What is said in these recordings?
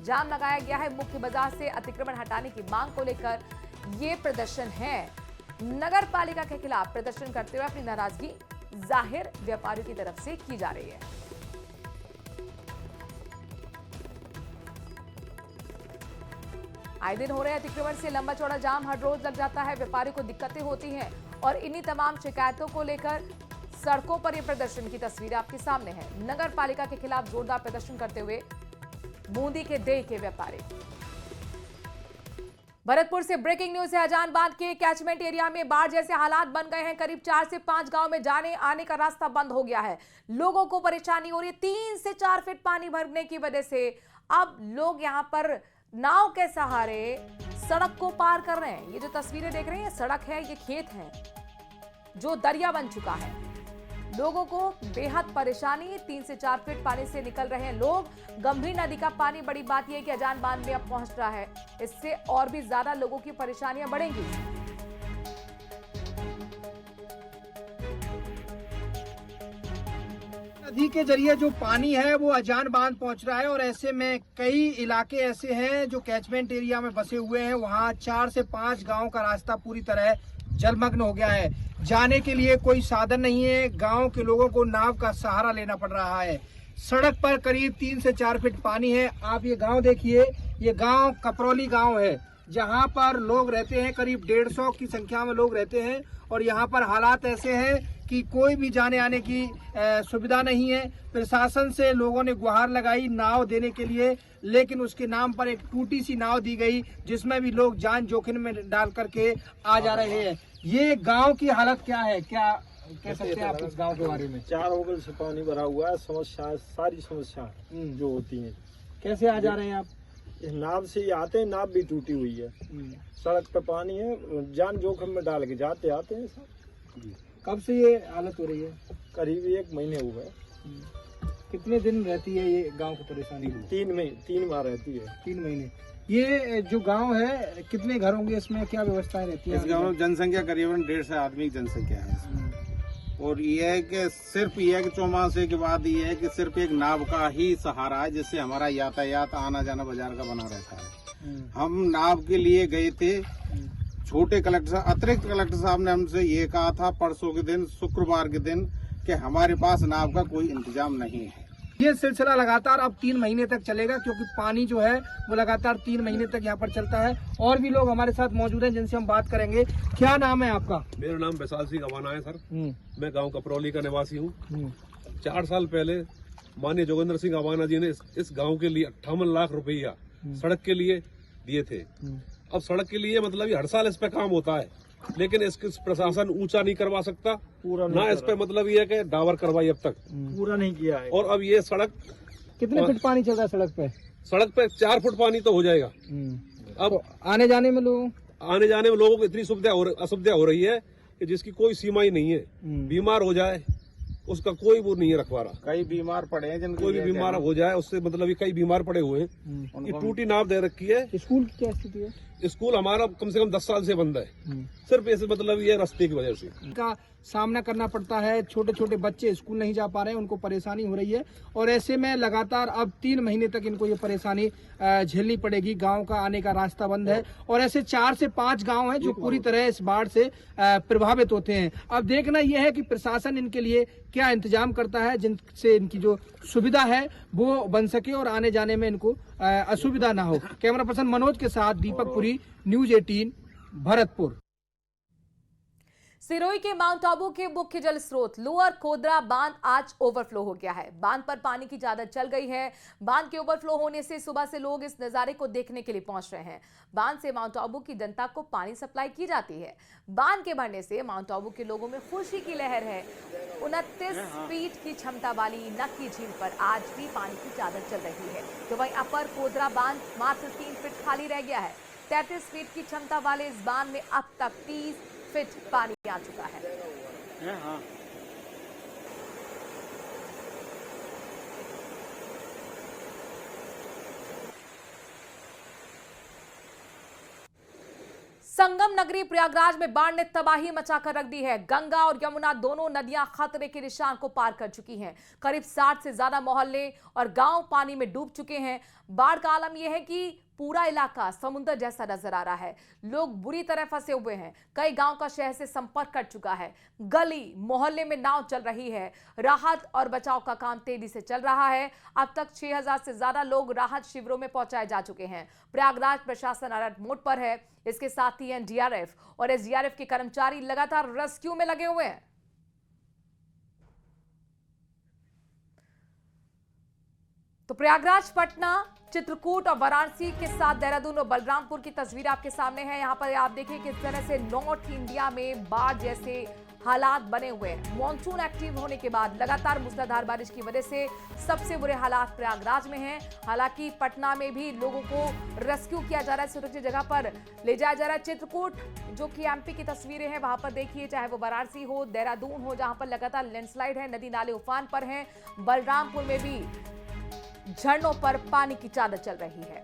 जाम लगाया गया है। मुख्य बाजार से अतिक्रमण हटाने की मांग को लेकर ये प्रदर्शन है। नगर पालिका के खिलाफ प्रदर्शन करते हुए अपनी नाराजगी जाहिर व्यापारियों की तरफ से की जा रही है। आए दिन हो रहे अतिक्रमण से लंबा चौड़ा जाम हर रोज लग जाता है। व्यापारियों को दिक्कतें होती हैं और इन्हीं तमाम शिकायतों को लेकर सड़कों पर यह प्रदर्शन की तस्वीरें आपके सामने है। नगर पालिका के खिलाफ जोरदार प्रदर्शन करते हुए बूंदी के देह के व्यापारी। भरतपुर से ब्रेकिंग न्यूज है। अजान बांध के कैचमेंट एरिया में बाढ़ जैसे हालात बन गए हैं। करीब 4 से 5 गांव में जाने आने का रास्ता बंद हो गया है। लोगों को परेशानी हो रही है। 3 से 4 फीट पानी भरने की वजह से अब लोग यहां पर नाव के सहारे सड़क को पार कर रहे हैं। ये जो तस्वीरें देख रहे हैं, सड़क है, ये खेत है जो दरिया बन चुका है। लोगों को बेहद परेशानी, 3 से 4 फीट पानी से निकल रहे हैं लोग। गंभीर नदी का पानी, बड़ी बात यह है कि अजान बांध में अब पहुंच रहा है। इससे और भी ज्यादा लोगों की परेशानियां बढ़ेंगी। नदी के जरिए जो पानी है वो अजान बांध पहुंच रहा है और ऐसे में कई इलाके ऐसे हैं जो कैचमेंट एरिया में बसे हुए हैं। वहां 4 से 5 गांव का रास्ता पूरी तरह जलमग्न हो गया है। जाने के लिए कोई साधन नहीं है। गांव के लोगों को नाव का सहारा लेना पड़ रहा है। सड़क पर करीब 3 से 4 फीट पानी है। आप ये गांव देखिए, ये गांव कपरौली गांव है जहां पर लोग रहते हैं। करीब 150 की संख्या में लोग रहते हैं और यहाँ पर हालात ऐसे हैं कि कोई भी जाने आने की सुविधा नहीं है। प्रशासन से लोगों ने गुहार लगाई नाव देने के लिए, लेकिन उसके नाम पर एक टूटी सी नाव दी गई जिसमें भी लोग जान जोखिम में डाल करके आ जा रहे हैं। ये गांव की हालत क्या है, क्या कह सकते हैं आप इस गांव के बारे में? 4 ओगल से पानी भरा हुआ है। समस्या, सारी समस्या जो होती है। कैसे आ जा रहे हैं आप? इस नाव से ही आते हैं, नाव भी टूटी हुई है। सड़क पे पानी है, जान जोखिम में डाल के जाते आते हैं सब। कब से ये हालत हो रही है? करीब 1 महीने हो गए। कितने दिन रहती है ये गांव की परेशानी? 3 बार रहती है। 3 महीने। ये जो गांव है कितने घर होंगे, इसमें क्या व्यवस्थाएं रहती है? इस गांव में जनसंख्या करीबन 150 आदमी की जनसंख्या है इसमें। और ये है कि सिर्फ ये है कि चौमासे के बाद ये है कि सिर्फ एक नाव का ही सहारा है जिससे हमारा यातायात आना जाना बाजार का बना रहता है। हम नाव के लिए गए थे। छोटे कलेक्टर साहब, अतिरिक्त कलेक्टर साहब ने हमसे ये कहा था परसों के दिन, शुक्रवार के दिन, कि हमारे पास नाव का कोई इंतजाम नहीं है। ये सिलसिला लगातार अब 3 महीने तक चलेगा क्योंकि पानी जो है वो लगातार 3 महीने तक यहाँ पर चलता है। और भी लोग हमारे साथ मौजूद हैं जिनसे हम बात करेंगे। क्या नाम है आपका? मेरा नाम वैशाल सिंह अवाना है सर। मैं गांव कपरौली का निवासी हूँ। 4 साल पहले माननीय जोगेंद्र सिंह अवाना जी ने इस गांव के लिए 58 लाख रुपया सड़क के लिए दिए थे। अब सड़क के लिए मतलब हर साल इस पे काम होता है, लेकिन इसके प्रशासन ऊंचा नहीं करवा सकता पूरा ना। इस पे मतलब ये है कि डावर करवाई अब तक पूरा नहीं किया है। और अब ये सड़क कितने फीट पानी चल रहा है सड़क पे? सड़क पे 4 फुट पानी तो हो जाएगा। अब तो आने जाने में लोगों को इतनी असुविधा हो रही है कि जिसकी कोई सीमा ही नहीं है। बीमार हो जाए उसका कोई वो नहीं है रखवारा। कई बीमार पड़े हैं, जिनको कोई भी बीमार हो जाए उससे मतलब कई बीमार पड़े हुए हैं। ये टूटी नाव दे रखी है। स्कूल की क्या स्थिति है? स्कूल हमारा कम से कम 10 साल से बंद है, सिर्फ ऐसे मतलब ये रास्ते की वजह से का सामना करना पड़ता है। छोटे छोटे बच्चे स्कूल नहीं जा पा रहे हैं, उनको परेशानी हो रही है और ऐसे में लगातार अब 3 महीने तक इनको ये परेशानी झेलनी पड़ेगी। गांव का आने का रास्ता बंद है और ऐसे 4 से 5 गांव हैं जो पूरी तरह इस बाढ़ से प्रभावित होते हैं। अब देखना यह है कि प्रशासन इनके लिए क्या इंतजाम करता है जिनसे इनकी जो सुविधा है वो बन सके और आने जाने में इनको असुविधा ना हो। कैमरा पर्सन मनोज के साथ दीपक पुरी, न्यूज 18 भरतपुर। सिरोही के माउंट आबू के मुख्य जल स्रोत लोअर खोदरा बांध आज ओवरफ्लो हो गया है। बांध पर पानी की ज्यादा चल गई है। बांध के ओवरफ्लो होने से सुबह से लोग इस नजारे को देखने के लिए पहुंच रहे हैं। बांध से माउंट आबू की जनता को पानी सप्लाई की जाती है। बांध के भरने से माउंट आबू के लोगों में खुशी की लहर है। 29 फीट की क्षमता वाली नक्की झील पर आज भी पानी की चादर चल रही है, तो वहीं अपर खोदरा बांध मात्र 3 फीट खाली रह गया है। 33 फीट की क्षमता वाले इस बांध में अब तक 30 फीट पानी आ चुका है। संगम नगरी प्रयागराज में बाढ़ ने तबाही मचाकर रख दी है। गंगा और यमुना दोनों नदियां खतरे के निशान को पार कर चुकी हैं। करीब 60 से ज्यादा मोहल्ले और गांव पानी में डूब चुके हैं। बाढ़ का आलम यह है कि पूरा इलाका समुद्र जैसा नजर आ रहा है। लोग बुरी तरह फंसे हुए हैं। कई गांव का शहर से संपर्क कट चुका है। गली मोहल्ले में नाव चल रही है। राहत और बचाव का काम तेजी से चल रहा है। अब तक 6000 से ज्यादा लोग राहत शिविरों में पहुंचाए जा चुके हैं। प्रयागराज प्रशासन अलर्ट मोड पर है। इसके साथ ही एनडीआरएफ और एसडीआरएफ के कर्मचारी लगातार रेस्क्यू में लगे हुए हैं। तो प्रयागराज, पटना, चित्रकूट और वाराणसी के साथ देहरादून और बलरामपुर की तस्वीर आपके सामने है। यहाँ पर आप देखिए किस तरह से नॉर्थ इंडिया में बाढ़ जैसे हालात बने हुए हैं। मॉनसून एक्टिव होने के बाद लगातार मूसलाधार बारिश की वजह से सबसे बुरे हालात प्रयागराज में हैं। हालांकि पटना में भी लोगों को रेस्क्यू किया जा रहा है, सुरक्षित जगह पर ले जाया जा रहा है। चित्रकूट जो कि एमपी की तस्वीरें हैं, वहां पर देखिए, चाहे वो वाराणसी हो, देहरादून हो, जहां पर लगातार लैंडस्लाइड है, नदी नाले उफान पर हैं। बलरामपुर में भी झरनों पर पानी की चादर चल रही है।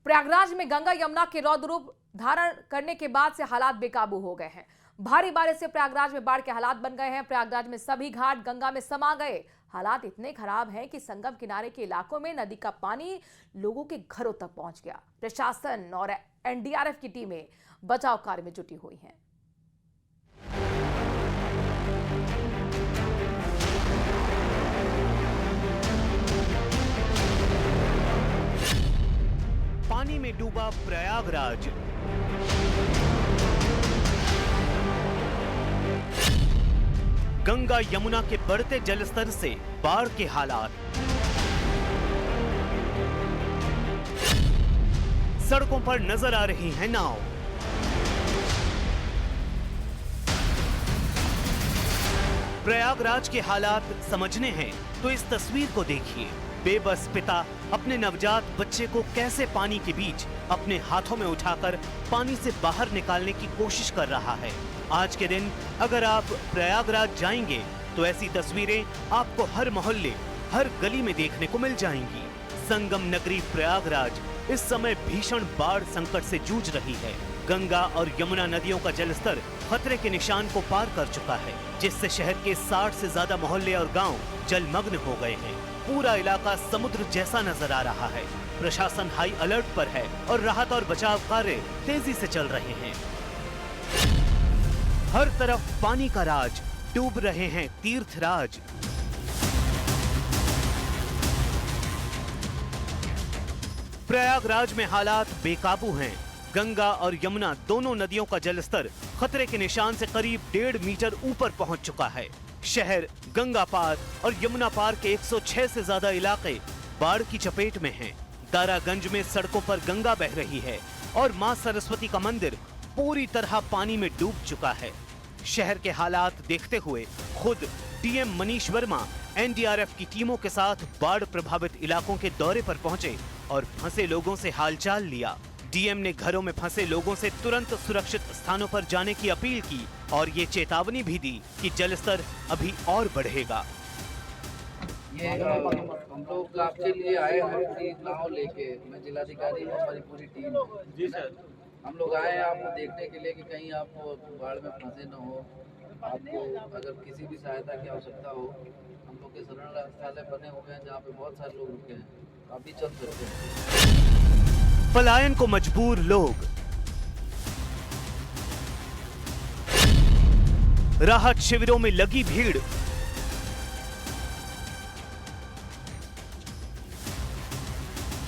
प्रयागराज में गंगा यमुना के रौद्र रूप धारण करने के बाद से हालात बेकाबू हो गए हैं। भारी बारिश से प्रयागराज में बाढ़ के हालात बन गए हैं। प्रयागराज में सभी घाट गंगा में समा गए। हालात इतने खराब हैं कि संगम किनारे के इलाकों में नदी का पानी लोगों के घरों तक पहुंच गया। प्रशासन और एनडीआरएफ की टीमें बचाव कार्य में जुटी हुई हैं। पानी में डूबा प्रयागराज। गंगा यमुना के बढ़ते जलस्तर से बाढ़ के हालात। सड़कों पर नजर आ रही है नाव। प्रयागराज के हालात समझने हैं तो इस तस्वीर को देखिए। बेबस पिता अपने नवजात बच्चे को कैसे पानी के बीच अपने हाथों में उठाकर पानी से बाहर निकालने की कोशिश कर रहा है। आज के दिन अगर आप प्रयागराज जाएंगे तो ऐसी तस्वीरें आपको हर मोहल्ले, हर गली में देखने को मिल जाएंगी। संगम नगरी प्रयागराज इस समय भीषण बाढ़ संकट से जूझ रही है। गंगा और यमुना नदियों का जलस्तर खतरे के निशान को पार कर चुका है, जिससे शहर के 60 से ज्यादा मोहल्ले और गांव जलमग्न हो गए हैं। पूरा इलाका समुद्र जैसा नजर आ रहा है। प्रशासन हाई अलर्ट पर है और राहत और बचाव कार्य तेजी से चल रहे हैं। हर तरफ पानी का राज, डूब रहे हैं तीर्थराज। प्रयागराज में हालात बेकाबू हैं। गंगा और यमुना दोनों नदियों का जलस्तर खतरे के निशान से करीब 1.5 मीटर ऊपर पहुंच चुका है। शहर, गंगा पार और यमुना पार के 106 से ज्यादा इलाके बाढ़ की चपेट में हैं। दारागंज में सड़कों पर गंगा बह रही है और मां सरस्वती का मंदिर पूरी तरह पानी में डूब चुका है। शहर के हालात देखते हुए खुद डीएम मनीष वर्मा एनडीआरएफ की टीमों के साथ बाढ़ प्रभावित इलाकों के दौरे पर पहुंचे और फंसे लोगों से हालचाल लिया। डीएम ने घरों में फंसे लोगों से तुरंत सुरक्षित स्थानों पर जाने की अपील की और ये चेतावनी भी दी कि जलस्तर अभी और बढ़ेगा। ये हम लोग आपके लिए आए हैं कि नाव लेके, मैं जिलाधिकारी हूँ, हमारी पूरी टीम। जी सर, हम लोग आए हैं आपको देखने के लिए कि कहीं आपको बाढ़ में फंसे न हो। आपको अगर किसी भी सहायता की आवश्यकता हो, हम लोग के शरण बने हुए हैं जहाँ पे बहुत सारे लोग रुके हैं, आप भी चल सकते हैं। पलायन को मजबूर लोग, राहत शिविरों में लगी भीड़।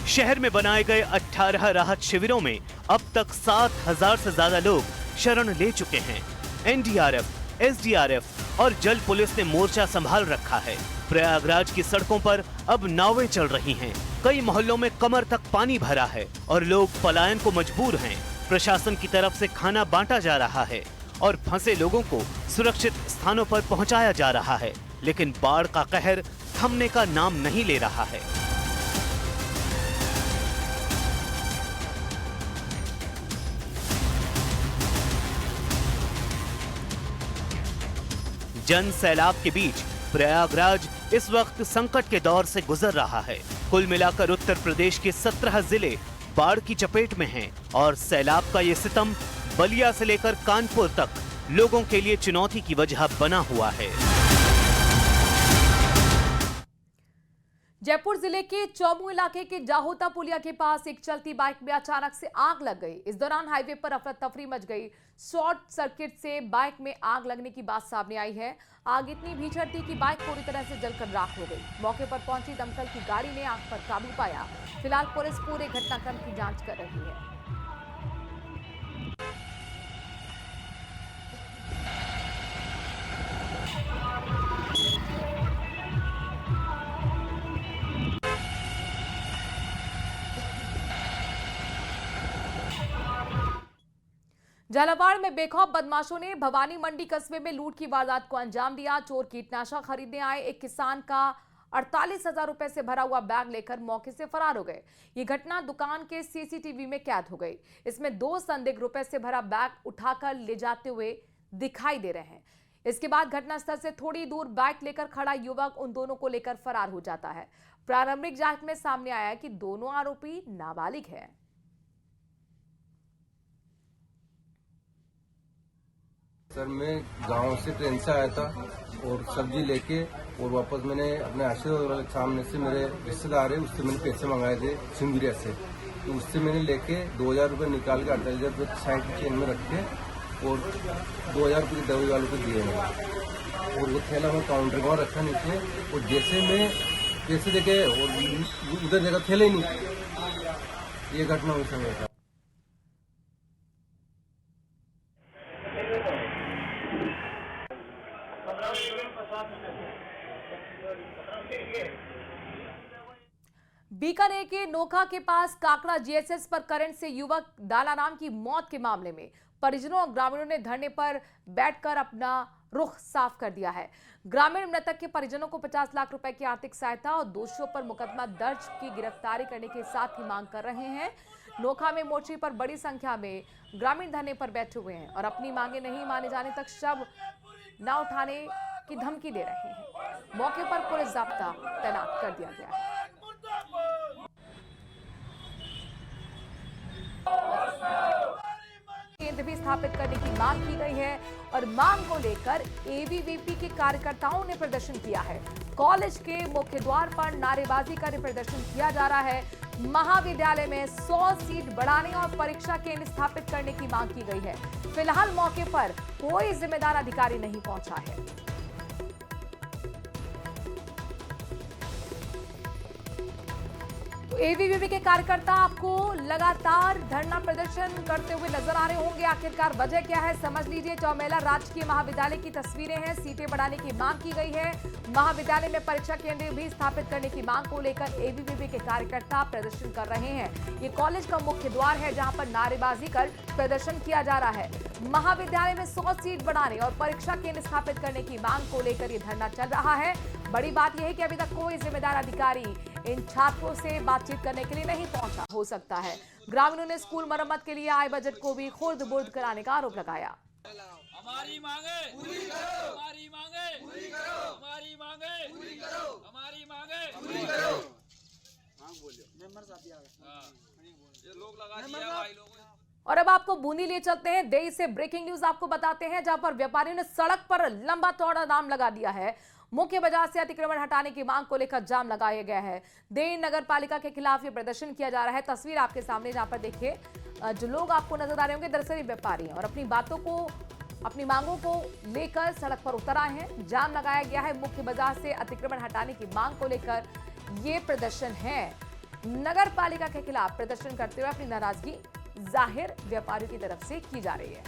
शहर में बनाए गए 18 राहत शिविरों में अब तक 7000 से ज्यादा लोग शरण ले चुके हैं। एनडीआरएफ, एसडीआरएफ और जल पुलिस ने मोर्चा संभाल रखा है। प्रयागराज की सड़कों पर अब नावें चल रही हैं। कई मोहल्लों में कमर तक पानी भरा है और लोग पलायन को मजबूर हैं। प्रशासन की तरफ से खाना बांटा जा रहा है और फंसे लोगों को सुरक्षित स्थानों पर पहुंचाया जा रहा है, लेकिन बाढ़ का कहर थमने का नाम नहीं ले रहा है। जन सैलाब के बीच प्रयागराज इस वक्त संकट के दौर से गुजर रहा है। कुल मिलाकर उत्तर प्रदेश के 17 जिले बाढ़ की चपेट में हैं और सैलाब का ये सितम बलिया से लेकर कानपुर तक लोगों के लिए चुनौती की वजह बना हुआ है। जयपुर जिले के चौमू इलाके के जाहोता पुलिया के पास एक चलती बाइक में अचानक से आग लग गई। इस दौरान हाईवे पर अफरा तफरी मच गई। शॉर्ट सर्किट से बाइक में आग लगने की बात सामने आई है। आग इतनी भीषण थी कि बाइक पूरी तरह से जलकर राख हो गई। मौके पर पहुंची दमकल की गाड़ी ने आग पर काबू पाया। फिलहाल पुलिस पूरे घटनाक्रम की जांच कर रही है। झालावाड़ में बेखौफ बदमाशों ने भवानी मंडी कस्बे में लूट की वारदात को अंजाम दिया। चोर कीटनाशक खरीदने आए एक किसान का 48,000 रुपए से भरा हुआ बैग लेकर मौके से फरार हो गए। ये घटना दुकान के सीसीटीवी में कैद हो गई। इसमें 2 संदिग्ध रुपए से भरा बैग उठाकर ले जाते हुए दिखाई दे रहे हैं। इसके बाद घटनास्थल से थोड़ी दूर बाइक लेकर खड़ा युवक उन दोनों को लेकर फरार हो जाता है। प्रारंभिक जांच में सामने आया कि दोनों आरोपी नाबालिग है। सर मैं गांव से ट्रेन से आया था और सब्जी लेके और वापस मैंने अपने आशीर्वाद वाले सामने से मेरे रिश्तेदार है उससे मैंने पैसे मंगाए थे सिंगरिया से, तो उससे मैंने लेके 2,000 रुपये निकाल के 48,000 रुपये साइड की चेन में रख के और 2,000 रुपये की दवाई वालों को दिए मैंने और वो थैला मैं काउंटर पर रखा नीचे और जैसे मैं पैसे देके और उधर जगह थैले ही नहीं। ये घटना उस समय था। बीकानेर के नोखा के पास काकड़ा जीएसएस पर करंट से युवक दालाराम की मौत के मामले में परिजनों और ग्रामीणों ने धरने पर बैठकर अपना रुख साफ कर दिया है। ग्रामीण मृतक के परिजनों को 50 लाख रुपए की आर्थिक सहायता और दोषियों पर मुकदमा दर्ज की गिरफ्तारी करने के साथ ही मांग कर रहे हैं। नोखा में मोर्चे पर बड़ी संख्या में ग्रामीण धरने पर बैठे हुए हैं और अपनी मांगे नहीं माने जाने तक शव न उठाने की धमकी दे रहे हैं। मौके पर पुलिस जाब्ता तैनात कर दिया गया है। केंद्र भी स्थापित करने की मांग की गई है और मांग को लेकर एबीवीपी के कार्यकर्ताओं ने प्रदर्शन किया है। कॉलेज के मुख्य द्वार पर नारेबाजी कर प्रदर्शन किया जा रहा है। महाविद्यालय में 100 सीट बढ़ाने और परीक्षा केंद्र स्थापित करने की मांग की गई है। फिलहाल मौके पर कोई जिम्मेदार अधिकारी नहीं पहुंचा है। तो एबीवीपी के कार्यकर्ता आपको लगातार धरना प्रदर्शन करते हुए नजर आ रहे होंगे। आखिरकार वजह क्या है समझ लीजिए। चौमेला राजकीय महाविद्यालय की तस्वीरें हैं। सीटें बढ़ाने की मांग की गई है। महाविद्यालय में परीक्षा केंद्र भी स्थापित करने की मांग को लेकर एबीवीपी के कार्यकर्ता प्रदर्शन कर रहे हैं। ये कॉलेज का मुख्य द्वार है जहां पर नारेबाजी कर प्रदर्शन किया जा रहा है। महाविद्यालय में 100 सीट बढ़ाने और परीक्षा केंद्र स्थापित करने की मांग को लेकर ये धरना चल रहा है। बड़ी बात यह है कि अभी तक कोई जिम्मेदार अधिकारी इन छात्रों से बातचीत करने के लिए नहीं पहुंचा। हो सकता है ग्रामीणों ने स्कूल मरम्मत के लिए आए बजट को भी खुर्द-बुर्द कराने का आरोप लगाया। हमारी मांगे पूरी करो, हमारी मांगे पूरी करो, हमारी मांगे पूरी करो, हमारी मांगे पूरी करो। हां बोलिए मेंबर साहब आ गए। ये लोग लगा दिया भाई लोगों। और अब आपको बूंदी ले चलते हैं। देर से ब्रेकिंग न्यूज आपको बताते हैं जहां पर व्यापारियों ने सड़क पर लंबा चौड़ा जाम लगा दिया है। मुख्य बाजार से अतिक्रमण हटाने की मांग को लेकर जाम लगाया गया है। देर नगर पालिका के खिलाफ ये प्रदर्शन किया जा रहा है। तस्वीर आपके सामने जहां पर देखिए जो लोग आपको नजर आ रहे होंगे दरअसल व्यापारी हैं और अपनी बातों को अपनी मांगों को लेकर सड़क पर उतर आए हैं। जाम लगाया गया है। मुख्य बाजार से अतिक्रमण हटाने की मांग को लेकर ये प्रदर्शन है। नगर पालिका के खिलाफ प्रदर्शन करते हुए अपनी नाराजगी जाहिर व्यापारियों की तरफ से की जा रही है।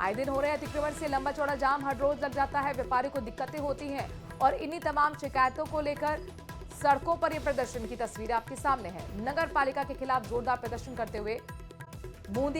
आए दिन हो रहे अतिक्रमण से लंबा चौड़ा जाम हर रोज लग जाता है। व्यापारियों को दिक्कतें होती हैं और इन्हीं तमाम शिकायतों को लेकर सड़कों पर ये प्रदर्शन की तस्वीरें आपके सामने है। नगर पालिका के खिलाफ जोरदार प्रदर्शन करते हुए बूंदी